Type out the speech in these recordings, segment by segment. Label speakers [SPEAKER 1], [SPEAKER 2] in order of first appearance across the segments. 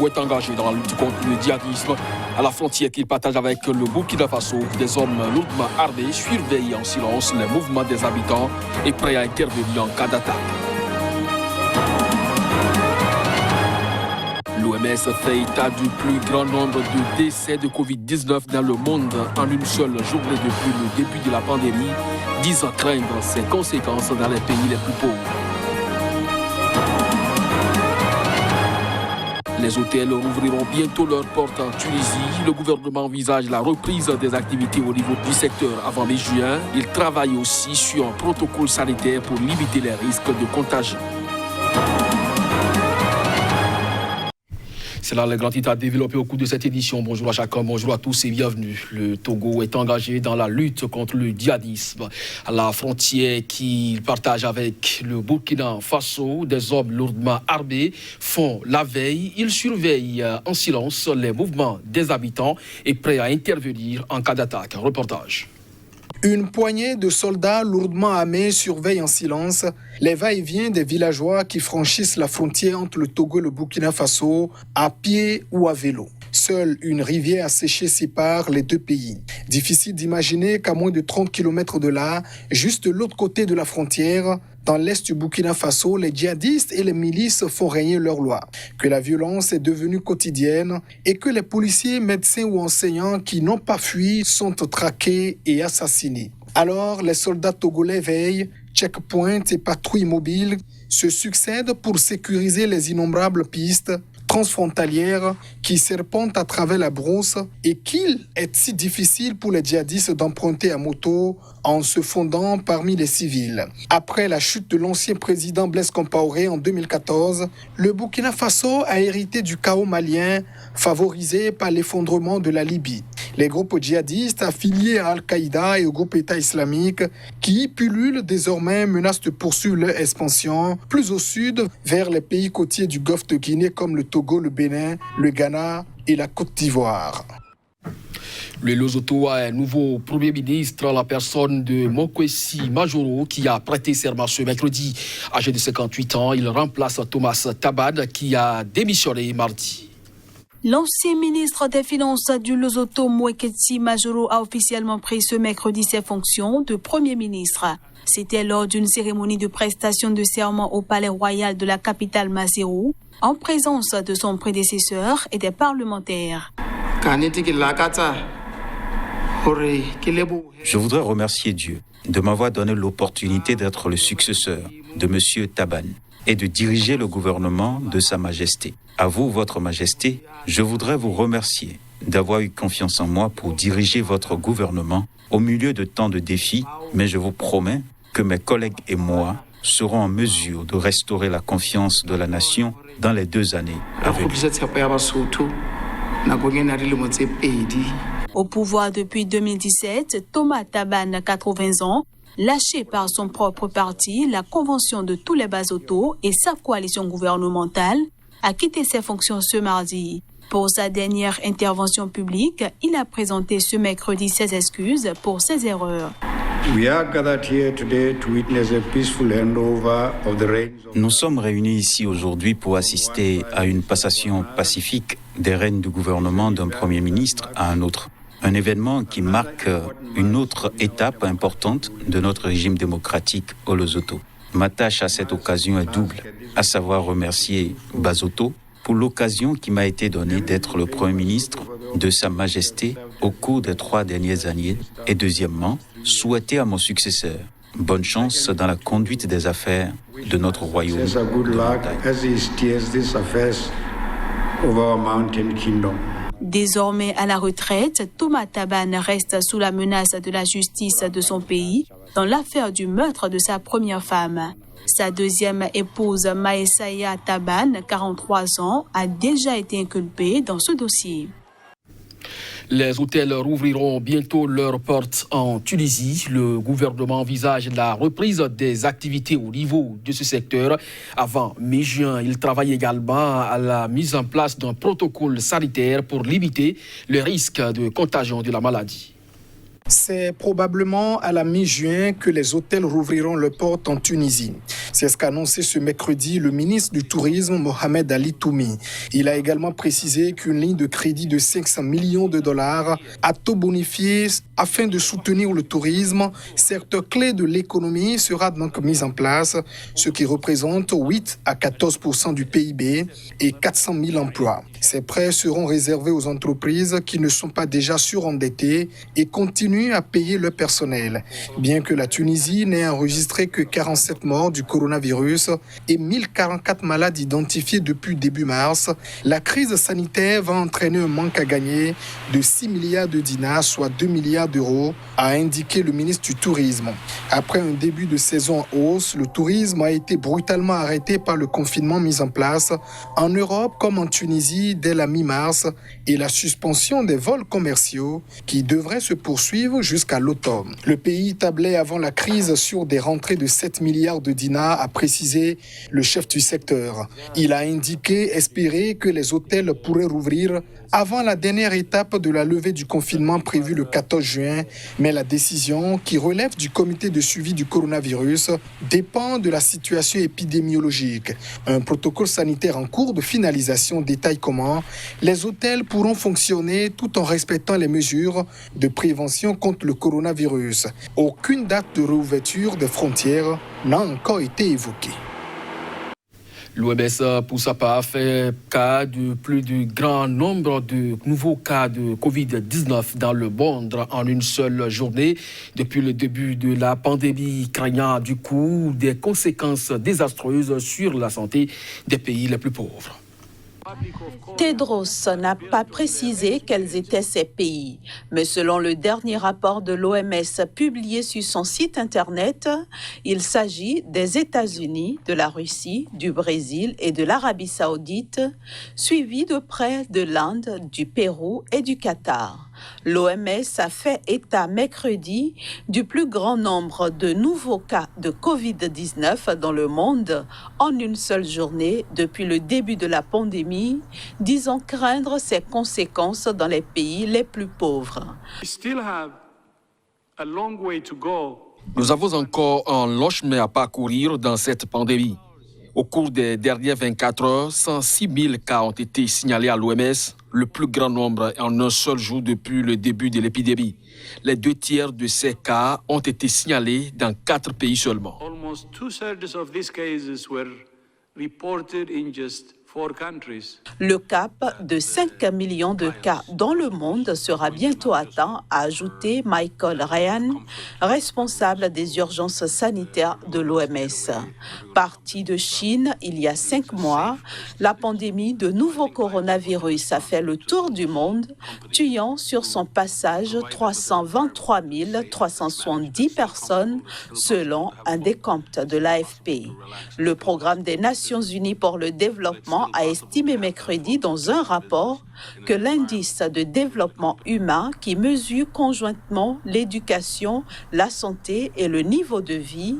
[SPEAKER 1] Togo est engagé dans la lutte contre le djihadisme. À la frontière qu'il partage avec le Burkina Faso, des hommes lourdement armés surveillent en silence les mouvements des habitants et prêts à intervenir en cas d'attaque. L'OMS fait état du plus grand nombre de décès de Covid-19 dans le monde en une seule journée depuis le début de la pandémie, disant craindre ses conséquences dans les pays les plus pauvres. Les hôtels rouvriront bientôt leurs portes en Tunisie. Le gouvernement envisage la reprise des activités au niveau du secteur avant mi-juin. Il travaille aussi sur un protocole sanitaire pour limiter les risques de contagion. C'est là le grand titre à développer au cours de cette édition. Bonjour à chacun, bonjour à tous et bienvenue. Le Togo est engagé dans la lutte contre le djihadisme. À la frontière qu'il partage avec le Burkina Faso, des hommes lourdement armés font la veille. Ils surveillent en silence les mouvements des habitants et prêts à intervenir en cas d'attaque. Un reportage.
[SPEAKER 2] Une poignée de soldats lourdement armés surveillent en silence les va-et-vient des villageois qui franchissent la frontière entre le Togo et le Burkina Faso à pied ou à vélo. Seule une rivière asséchée sépare les deux pays. Difficile d'imaginer qu'à moins de 30 km de là, juste de l'autre côté de la frontière, dans l'est du Burkina Faso, les djihadistes et les milices font régner leur loi, que la violence est devenue quotidienne et que les policiers, médecins ou enseignants qui n'ont pas fui sont traqués et assassinés. Alors, les soldats togolais veillent, checkpoints et patrouilles mobiles se succèdent pour sécuriser les innombrables pistes transfrontalières qui serpentent à travers la brousse et qu'il est si difficile pour les djihadistes d'emprunter à moto en se fondant parmi les civils. Après la chute de l'ancien président Blaise Compaoré en 2014, le Burkina Faso a hérité du chaos malien favorisé par l'effondrement de la Libye. Les groupes djihadistes affiliés à Al-Qaïda et au groupe État islamique qui pullulent désormais menacent de poursuivre leur expansion plus au sud vers les pays côtiers du Golfe de Guinée comme le Togo, le Bénin, le Ghana et la Côte d'Ivoire.
[SPEAKER 1] Le Lesotho a un nouveau Premier ministre, la personne de Mokwesi Majoro, qui a prêté serment ce mercredi. Âgé de 58 ans, il remplace Thomas Tabane, qui a démissionné mardi.
[SPEAKER 3] L'ancien ministre des Finances du Lesotho, Mokwesi Majoro, a officiellement pris ce mercredi ses fonctions de Premier ministre. C'était lors d'une cérémonie de prestation de serment au Palais Royal de la capitale Maseru, en présence de son prédécesseur et des parlementaires.
[SPEAKER 4] Je voudrais remercier Dieu de m'avoir donné l'opportunité d'être le successeur de M. Tabane et de diriger le gouvernement de Sa Majesté. À vous, Votre Majesté, je voudrais vous remercier d'avoir eu confiance en moi pour diriger votre gouvernement au milieu de tant de défis, mais je vous promets que mes collègues et moi serons en mesure de restaurer la confiance de la nation dans les 2 années à venir.
[SPEAKER 3] Au pouvoir depuis 2017, Thomas Tabane, 80 ans, lâché par son propre parti, la Convention de tous les Basoto et sa coalition gouvernementale, a quitté ses fonctions ce mardi. Pour sa dernière intervention publique, il a présenté ce mercredi ses excuses pour ses erreurs.
[SPEAKER 4] Nous sommes réunis ici aujourd'hui pour assister à une passation pacifique des rênes du gouvernement d'un Premier ministre à un autre. Un événement qui marque une autre étape importante de notre régime démocratique au Lesotho. Ma tâche à cette occasion est double, à savoir remercier Basoto pour l'occasion qui m'a été donnée d'être le Premier ministre de Sa Majesté au cours des 3 dernières années et deuxièmement, souhaiter à mon successeur bonne chance dans la conduite des affaires de notre royaume.
[SPEAKER 3] Désormais à la retraite, Thomas Tabane reste sous la menace de la justice de son pays dans l'affaire du meurtre de sa première femme. Sa deuxième épouse, Maesaya Tabane, 43 ans, a déjà été inculpée dans ce dossier.
[SPEAKER 1] Les hôtels rouvriront bientôt leurs portes en Tunisie. Le gouvernement envisage la reprise des activités au niveau de ce secteur avant mi-juin. Il travaille également à la mise en place d'un protocole sanitaire pour limiter le risque de contagion de la maladie.
[SPEAKER 2] C'est probablement à la mi-juin que les hôtels rouvriront leurs portes en Tunisie. C'est ce qu'a annoncé ce mercredi le ministre du Tourisme, Mohamed Ali Toumi. Il a également précisé qu'une ligne de crédit de 500 millions de dollars à taux bonifié afin de soutenir le tourisme, secteur clé de l'économie, sera donc mise en place, ce qui représente 8 à 14% du PIB et 400 000 emplois. Ces prêts seront réservés aux entreprises qui ne sont pas déjà surendettées et continuent à payer leur personnel. Bien que la Tunisie n'ait enregistré que 47 morts du coronavirus et 1044 malades identifiés depuis début mars, la crise sanitaire va entraîner un manque à gagner de 6 milliards de dinars, soit 2 milliards d'euros, a indiqué le ministre du Tourisme. Après un début de saison en hausse, le tourisme a été brutalement arrêté par le confinement mis en place en Europe comme en Tunisie dès la mi-mars et la suspension des vols commerciaux qui devraient se poursuivre jusqu'à l'automne. Le pays tablait avant la crise sur des rentrées de 7 milliards de dinars, a précisé le chef du secteur. Il a indiqué espérer que les hôtels pourraient rouvrir avant la dernière étape de la levée du confinement prévue le 14 juin, mais la décision, qui relève du comité de suivi du coronavirus, dépend de la situation épidémiologique. Un protocole sanitaire en cours de finalisation détaille comment les hôtels pourront fonctionner tout en respectant les mesures de prévention contre le coronavirus. Aucune date de réouverture des frontières n'a encore été évoquée.
[SPEAKER 1] L'OMS, pour sa part, fait cas de plus de grand nombre de nouveaux cas de Covid-19 dans le monde en une seule journée depuis le début de la pandémie, craignant du coup des conséquences désastreuses sur la santé des pays les plus pauvres.
[SPEAKER 3] Tedros n'a pas précisé quels étaient ces pays, mais selon le dernier rapport de l'OMS publié sur son site internet, il s'agit des États-Unis, de la Russie, du Brésil et de l'Arabie saoudite, suivis de près de l'Inde, du Pérou et du Qatar. L'OMS a fait état mercredi du plus grand nombre de nouveaux cas de Covid-19 dans le monde en une seule journée depuis le début de la pandémie, disant craindre ses conséquences dans les pays les plus pauvres.
[SPEAKER 1] Nous avons encore un long chemin à parcourir dans cette pandémie. Au cours des dernières 24 heures, 106 000 cas ont été signalés à l'OMS, le plus grand nombre en un seul jour depuis le début de l'épidémie. Les 2/3 de ces cas ont été signalés dans 4 pays seulement.
[SPEAKER 5] Almost 2/3 of these cases were reported in just 4 countries.
[SPEAKER 3] Le cap de 5 millions de cas dans le monde sera bientôt atteint, a ajouté Michael Ryan, responsable des urgences sanitaires de l'OMS. Parti de Chine il y a 5 mois, la pandémie de nouveau coronavirus a fait le tour du monde, tuant sur son passage 323 370 personnes selon un décompte de l'AFP. Le programme des Nations Unies pour le développement a estimé mercredi dans un rapport que l'indice de développement humain qui mesure conjointement l'éducation, la santé et le niveau de vie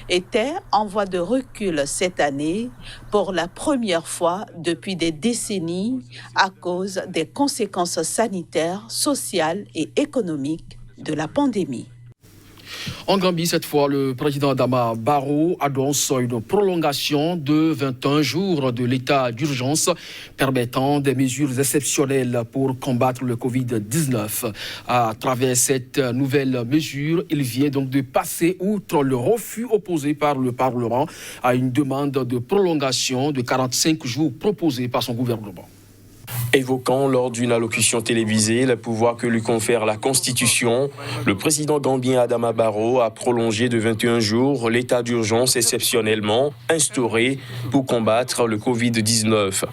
[SPEAKER 3] était en voie de recul cette année pour la première fois depuis des décennies à cause des conséquences sanitaires, sociales et économiques de la pandémie.
[SPEAKER 1] En Gambie, cette fois, le président Adama Barrow annonce une prolongation de 21 jours de l'état d'urgence permettant des mesures exceptionnelles pour combattre le Covid-19. À travers cette nouvelle mesure, il vient donc de passer outre le refus opposé par le Parlement à une demande de prolongation de 45 jours proposée par son gouvernement.
[SPEAKER 6] Évoquant lors d'une allocution télévisée les pouvoirs que lui confère la Constitution, le président gambien Adama Barrow a prolongé de 21 jours l'état d'urgence exceptionnellement instauré pour combattre le Covid-19.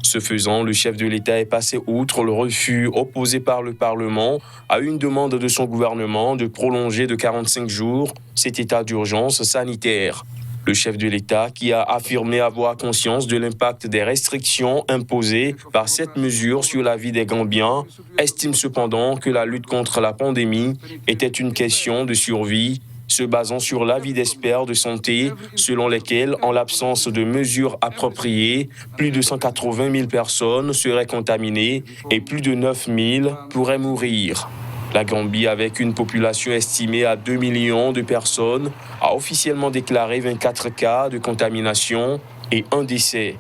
[SPEAKER 6] Ce faisant, le chef de l'État est passé outre le refus opposé par le Parlement à une demande de son gouvernement de prolonger de 45 jours cet état d'urgence sanitaire. Le chef de l'État, qui a affirmé avoir conscience de l'impact des restrictions imposées par cette mesure sur la vie des Gambiens, estime cependant que la lutte contre la pandémie était une question de survie, se basant sur l'avis d'experts de santé, selon lesquels, en l'absence de mesures appropriées, plus de 180 000 personnes seraient contaminées et plus de 9 000 pourraient mourir. La Gambie, avec une population estimée à 2 millions de personnes, a officiellement déclaré 24 cas de contamination et 1 décès.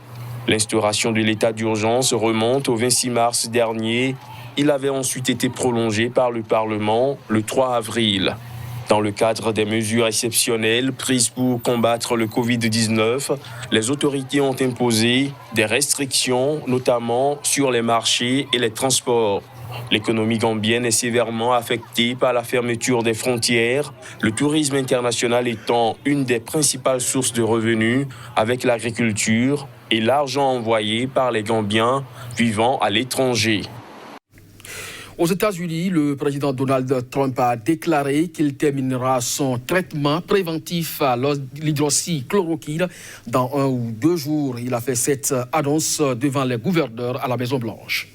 [SPEAKER 6] L'instauration de l'état d'urgence remonte au 26 mars dernier. Il avait ensuite été prolongé par le Parlement le 3 avril. Dans le cadre des mesures exceptionnelles prises pour combattre le Covid-19, les autorités ont imposé des restrictions, notamment sur les marchés et les transports. L'économie gambienne est sévèrement affectée par la fermeture des frontières, le tourisme international étant une des principales sources de revenus avec l'agriculture et l'argent envoyé par les Gambiens vivant à l'étranger.
[SPEAKER 1] Aux États-Unis, le président Donald Trump a déclaré qu'il terminera son traitement préventif à l'hydroxychloroquine dans 1 ou 2 jours. Il a fait cette annonce devant les gouverneurs à la Maison-Blanche.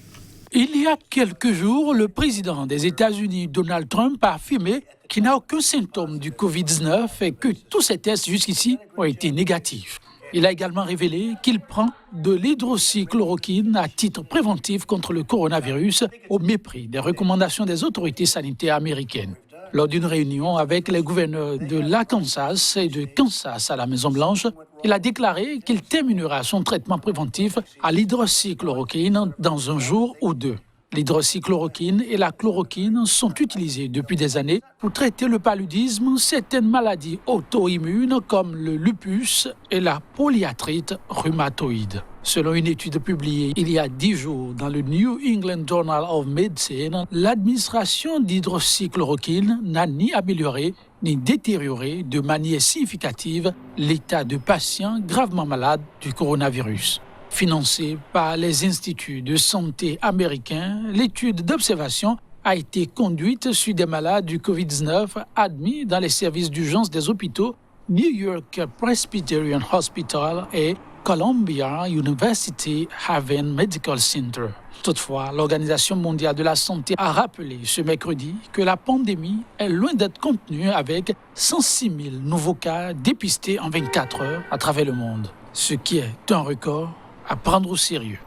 [SPEAKER 7] Il y a quelques jours, le président des États-Unis, Donald Trump, a affirmé qu'il n'a aucun symptôme du Covid-19 et que tous ses tests jusqu'ici ont été négatifs. Il a également révélé qu'il prend de l'hydroxychloroquine à titre préventif contre le coronavirus au mépris des recommandations des autorités sanitaires américaines. Lors d'une réunion avec les gouverneurs de l'Arkansas et de Kansas à la Maison-Blanche, il a déclaré qu'il terminera son traitement préventif à l'hydroxychloroquine dans 1 jour ou 2. L'hydroxychloroquine et la chloroquine sont utilisées depuis des années pour traiter le paludisme, certaines maladies auto-immunes comme le lupus et la polyarthrite rhumatoïde. Selon une étude publiée il y a 10 jours dans le New England Journal of Medicine, l'administration d'hydroxychloroquine n'a ni amélioré ni détérioré de manière significative l'état de patients gravement malades du coronavirus. Financée par les instituts de santé américains, l'étude d'observation a été conduite sur des malades du Covid-19 admis dans les services d'urgence des hôpitaux New York Presbyterian Hospital et Columbia University Haven Medical Center. Toutefois, l'Organisation mondiale de la santé a rappelé ce mercredi que la pandémie est loin d'être contenue avec 106 000 nouveaux cas dépistés en 24 heures à travers le monde, ce qui est un record à prendre au sérieux.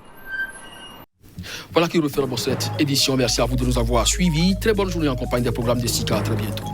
[SPEAKER 1] Voilà qui referme cette édition. Merci à vous de nous avoir suivis. Très bonne journée en compagnie des programmes de SICA. À très bientôt.